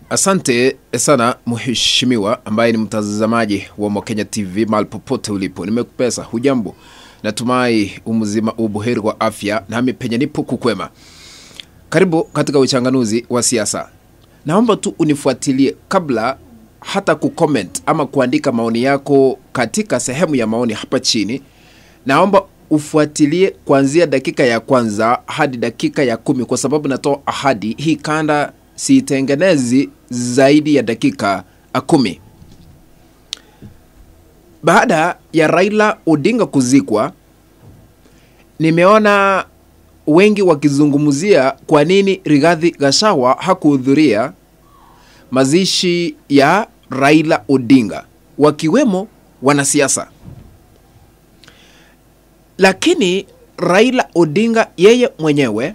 Asante sana mheshimiwa ambaye ni mtazamaji wa Mokenya TV mahali popote ulipo. Nimekupesa hujambo. Natumai umzima ubuheri wa afya nami penye nipo kukwema. Karibu katika uchanganuzi wa siasa. Naomba tu unifuatilie kabla hata kucomment ama kuandika maoni yako katika sehemu ya maoni hapa chini. Naomba ufuatilie kuanzia dakika ya kwanza hadi dakika ya 10 kwa sababu natoa ahadi hii kanda siitengenezi zaidi ya dakika 10. Baada ya Raila Odinga kuzikwa, nimeona wengi wakizungumzia kwa nini Rigathi Gachagua hakuhudhuria mazishi ya Raila Odinga, wakiwemo wanasiasa. Lakini Raila Odinga yeye mwenyewe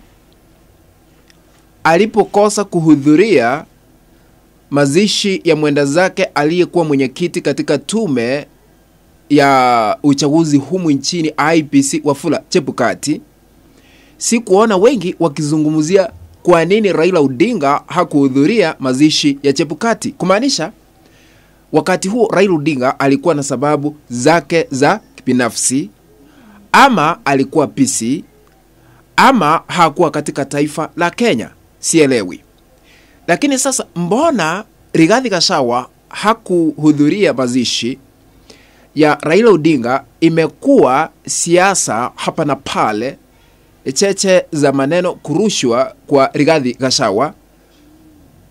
alipokosa kuhudhuria mazishi ya mwenda zake aliyekuwa mwenyekiti katika tume ya uchaguzi humu nchini IEBC Wafula Chebukati, si kuona wengi wakizungumzia kwa nini Raila Odinga hakuhudhuria mazishi ya Chebukati. Kumaanisha wakati huo Raila Odinga alikuwa na sababu zake za kibinafsi, ama alikuwa PC, ama hakuwa katika taifa la Kenya, sielewi. Lakini sasa mbona Rigathi Gachagua hakuhudhuria mazishi ya Raila Odinga? Imekuwa siasa hapa na pale, cheche za maneno kurushwa kwa Rigathi Gachagua,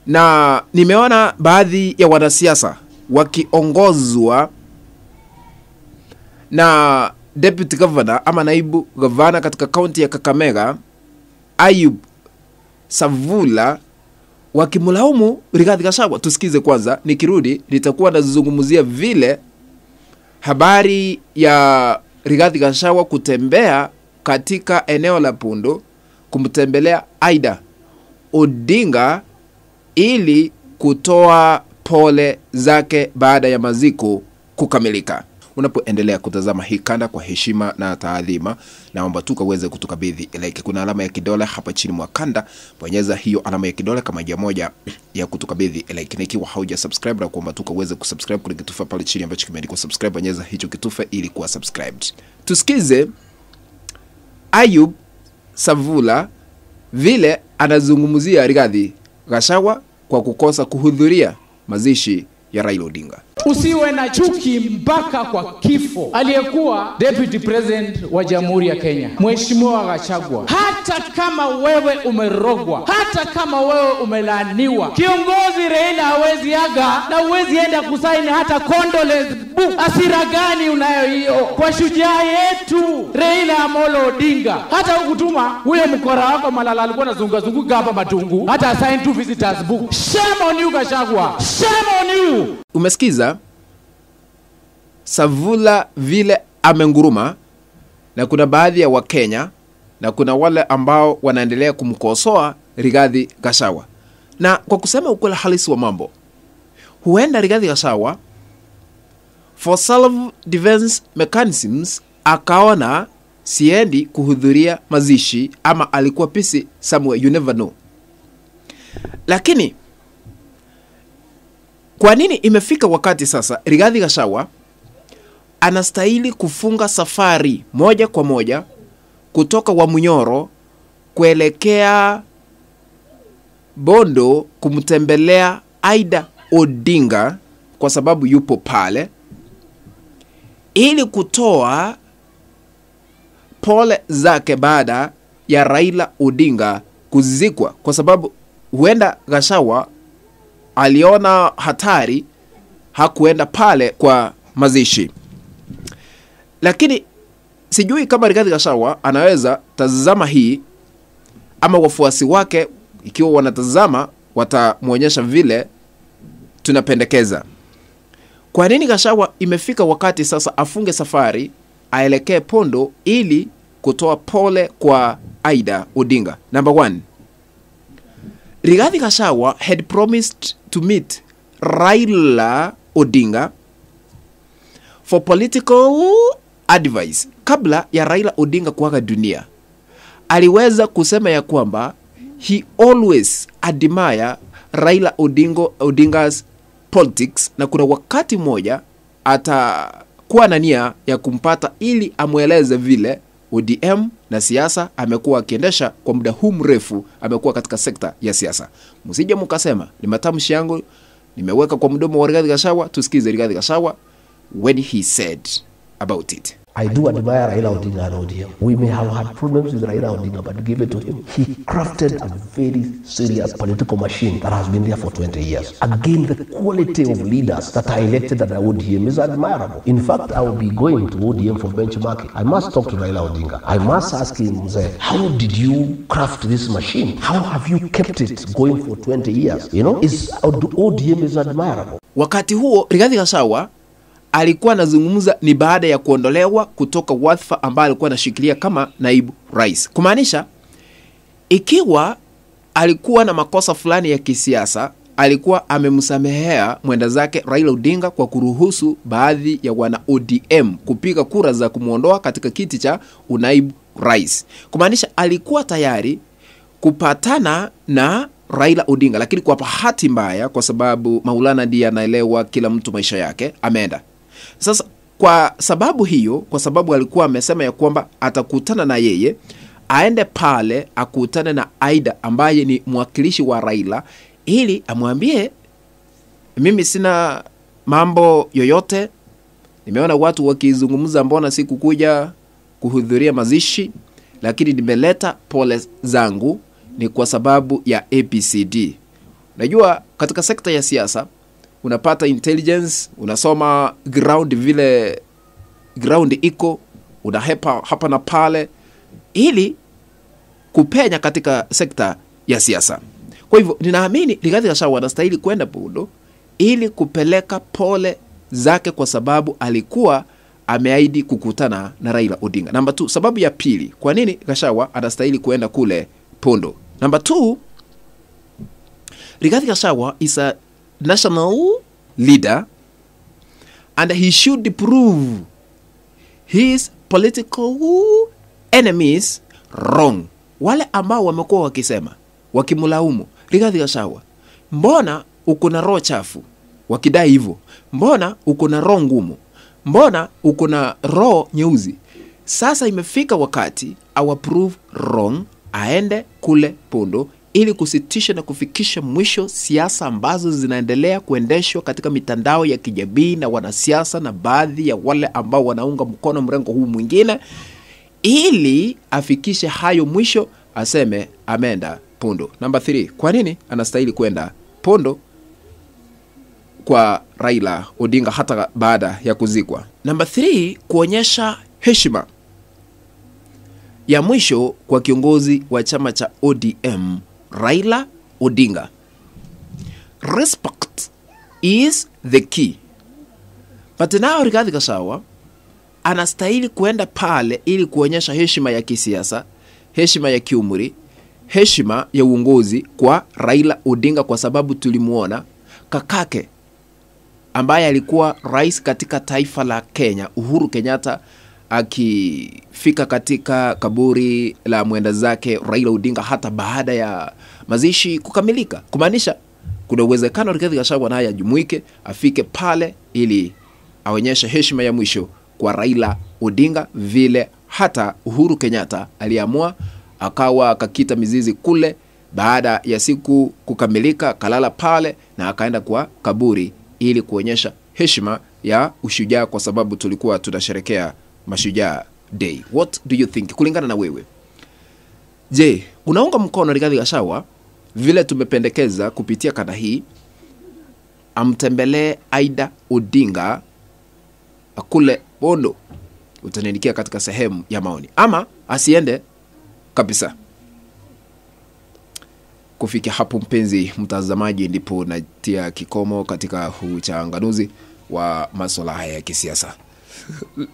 na nimeona baadhi ya wanasiasa wakiongozwa na Deputy Governor ama naibu gavana katika kaunti ya Kakamega Ayub Savula wakimlaumu Rigathi Gachagua. Tusikize kwanza, nikirudi nitakuwa nazungumzia vile habari ya Rigathi Gachagua kutembea katika eneo la Pundo kumtembelea Aida Odinga ili kutoa pole zake baada ya maziko kukamilika. Unapoendelea kutazama hii kanda kwa heshima na taadhima, naomba tu uweze kutukabidhi like. Kuna alama ya kidole hapa chini mwa kanda, bonyeza hiyo alama ya kidole kama njia moja ya kutukabidhi like. Na ikiwa hauja subscribe, na kuomba tu uweze kusubscribe kwenye kitufe pale chini ambacho kimeandikwa subscribe, bonyeza hicho kitufe ili kuwa subscribed. Tusikize Ayub Savula vile anazungumzia Rigathi Gachagua kwa kukosa kuhudhuria mazishi ya Raila Odinga. Usiwe na chuki mpaka kwa kifo. Aliyekuwa Deputy President wa Jamhuri ya Kenya, Mheshimiwa Gachagua, hata kama wewe umerogwa, hata kama wewe umelaaniwa, kiongozi Raila hawezi aga na huwezi enda kusaini hata condolence book. Asira gani unayo hiyo kwa shujaa yetu Raila Amolo Odinga? Hata ukutuma huyo mkora wako Malala alikuwa anazunguka hapa Matungu, hata assign 2 visitors book. Shame on you Gachagua, shame on you. Umesikiza Savula vile amenguruma, na kuna baadhi ya Wakenya na kuna wale ambao wanaendelea kumkosoa Rigathi Gachagua. Na kwa kusema ukweli halisi wa mambo, huenda Rigathi Gachagua for self defense mechanisms akaona siendi kuhudhuria mazishi, ama alikuwa pisi somewhere, you never know. Lakini kwa nini imefika wakati sasa Rigathi Gachagua anastahili kufunga safari moja kwa moja kutoka Wamunyoro kuelekea Bondo kumtembelea Aida Odinga kwa sababu yupo pale, ili kutoa pole zake baada ya Raila Odinga kuzikwa? Kwa sababu huenda Gachagua aliona hatari, hakuenda pale kwa mazishi. Lakini sijui kama Rigathi Gachagua anaweza tazama hii, ama wafuasi wake ikiwa wanatazama watamuonyesha vile tunapendekeza. Kwa nini Gachagua imefika wakati sasa afunge safari aelekee Pondo ili kutoa pole kwa Aida Odinga? Number 1, Rigathi Gachagua had promised to meet Raila Odinga for political advice kabla ya Raila Odinga kuaga dunia. Aliweza kusema ya kwamba he always admire Raila Odinga's politics, na kuna wakati mmoja atakuwa na nia ya kumpata ili amweleze vile ODM na siasa amekuwa akiendesha kwa muda huu mrefu, amekuwa katika sekta ya siasa. Msije mkasema ni matamshi yangu nimeweka kwa mdomo wa Rigathi Gachagua. Tusikize Rigathi Gachagua when he said about it. I do admire Raila Odinga and ODM. We may have had problems with Raila Odinga, but give it to him. He crafted a very serious political machine that has been there for 20 years. Again, the quality of leaders that are elected at ODM is admirable. In fact, I will be going to ODM for benchmarking. I must talk to Raila Odinga. I must ask him, how did you craft this machine? How have you kept it going for 20 years? You know, ODM is admirable. Wakati huo Rigathi Gachagua alikuwa anazungumza ni baada ya kuondolewa kutoka wadhifa ambaye alikuwa anashikilia kama naibu rais. Kumaanisha ikiwa alikuwa na makosa fulani ya kisiasa, alikuwa amemsamehea mwenda zake Raila Odinga kwa kuruhusu baadhi ya wana ODM kupiga kura za kumuondoa katika kiti cha unaibu rais. Kumaanisha alikuwa tayari kupatana na Raila Odinga, lakini kwa bahati mbaya, kwa sababu Maulana ndiye anaelewa kila mtu maisha yake, ameenda. Sasa kwa sababu hiyo, kwa sababu alikuwa amesema ya kwamba atakutana na yeye, aende pale akutane na Aida ambaye ni mwakilishi wa Raila, ili amwambie mimi sina mambo yoyote, nimeona watu wakizungumza mbona sikukuja kuhudhuria mazishi, lakini nimeleta pole zangu ni kwa sababu ya ABCD. Najua katika sekta ya siasa unapata intelligence, unasoma ground vile ground iko, unahepa hapa na pale ili kupenya katika sekta ya siasa. Kwa hivyo ninaamini Rigathi Gachagua anastahili kwenda Bondo ili kupeleka pole zake, kwa sababu alikuwa ameahidi kukutana na Raila Odinga. Number 2, sababu ya pili kwa nini Gachagua anastahili kwenda kule Bondo. Number 2, Rigathi Gachagua is a national leader and he should prove his political enemies wrong. Wale ambao wamekuwa wakisema, wakimlaumu Rigathi Gachagua, mbona uko na roho chafu, wakidai hivyo, mbona uko na roho ngumu, mbona uko na roho nyeusi, sasa imefika wakati awa prove wrong, aende kule Bondo ili kusitisha na kufikisha mwisho siasa ambazo zinaendelea kuendeshwa katika mitandao ya kijamii na wanasiasa na baadhi ya wale ambao wanaunga mkono mrengo huu mwingine, ili afikishe hayo mwisho, aseme ameenda Bondo. Number 3, kwa nini anastahili kwenda Bondo kwa Raila Odinga hata baada ya kuzikwa? Number 3, kuonyesha heshima ya mwisho kwa kiongozi wa chama cha ODM Raila Odinga. Respect is the key. But now Rigathi Gachagua anastahili kuenda pale ili kuonyesha heshima ya kisiasa, heshima ya kiumri, heshima ya uongozi kwa Raila Odinga, kwa sababu tulimuona kakake ambaye alikuwa rais katika taifa la Kenya, Uhuru Kenyatta, akifika katika kaburi la mwenda zake Raila Odinga hata baada ya mazishi kukamilika. Kumaanisha kuna uwezekano Rigathi Gachagua naye ajumuike, afike pale ili aonyeshe heshima ya mwisho kwa Raila Odinga, vile hata Uhuru Kenyatta aliamua akawa akakita mizizi kule, baada ya siku kukamilika kalala pale na akaenda kwa kaburi ili kuonyesha heshima ya ushujaa, kwa sababu tulikuwa tunasherehekea Mashujaa Day. What do you think? Kulingana na wewe, je, unaunga mkono Rigathi Gachagua vile tumependekeza kupitia kanda hii, amtembelee Aida Odinga kule Bondo? Utaniandikia katika sehemu ya maoni, ama asiende kabisa. Kufikia hapo mpenzi mtazamaji, ndipo natia kikomo katika uchanganuzi wa masuala haya ya kisiasa.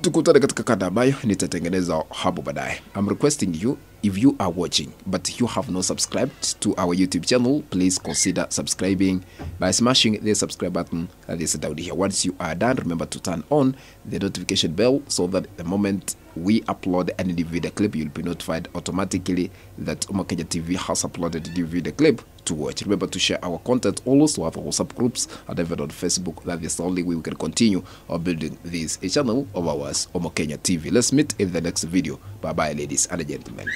Tukutane katika kanda ambayo nitatengeneza hapo baadaye. I'm requesting you, if you are watching but you have not subscribed to our YouTube channel, please consider subscribing by smashing the subscribe button that is down here. Once you are done, remember to turn on the notification bell so that the moment we upload any video clip, you'll be notified automatically that Umakenya TV has uploaded the video clip to watch. Remember to share our content always, to have our WhatsApp groups, and even on Facebook. That is the only way we can continue on building this channel of ours, Omo Kenya TV. Let's meet in the next video. Bye bye, ladies and gentlemen.